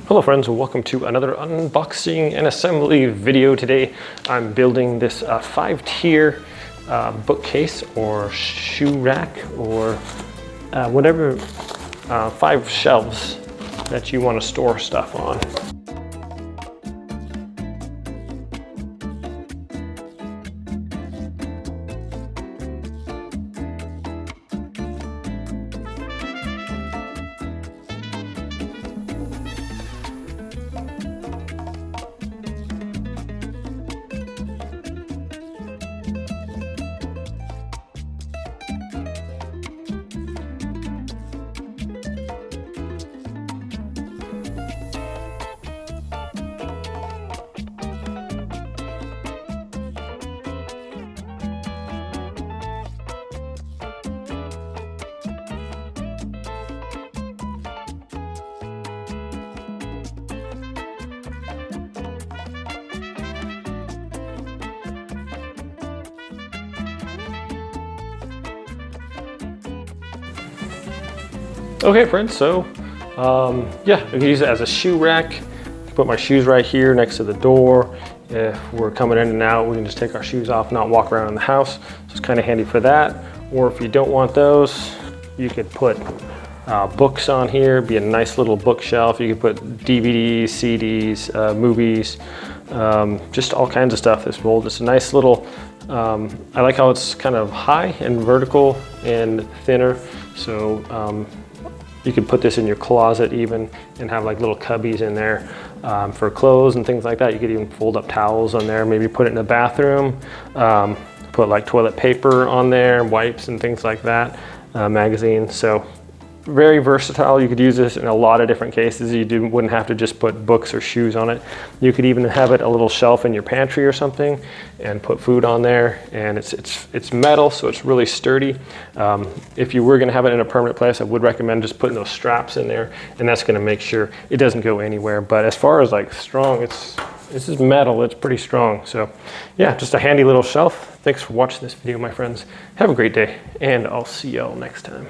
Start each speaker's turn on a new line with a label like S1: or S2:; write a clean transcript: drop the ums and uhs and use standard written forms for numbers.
S1: Hello friends, welcome to another unboxing and assembly video. Today I'm building this 5-tier bookcase or shoe rack or whatever 5 shelves that you want to store stuff on. Okay friends, so yeah, I can use it as a shoe rack. Put my shoes right here next to the door. If we're coming in and out, we can just take our shoes off, not walk around in the house. So it's kind of handy for that. Or if you don't want those, you could put books on here, be a nice little bookshelf. You could put DVDs, CDs, movies, just all kinds of stuff. This roll, just a nice little, I like how it's kind of high and vertical and thinner. So you could put this in your closet even and have like little cubbies in there for clothes and things like that. You could even fold up towels on there, maybe put it in the bathroom, put like toilet paper on there, wipes and things like that, magazines. So very versatile. You could use this in a lot of different cases. You wouldn't have to just put books or shoes on it. You could even have it a little shelf in your pantry or something and put food on there. And it's metal, so it's really sturdy. If you were gonna have it in a permanent place, I would recommend just putting those straps in there, and that's gonna make sure it doesn't go anywhere. But as far as like strong, this is metal, it's pretty strong. So yeah, just a handy little shelf. Thanks for watching this video, my friends. Have a great day, and I'll see y'all next time.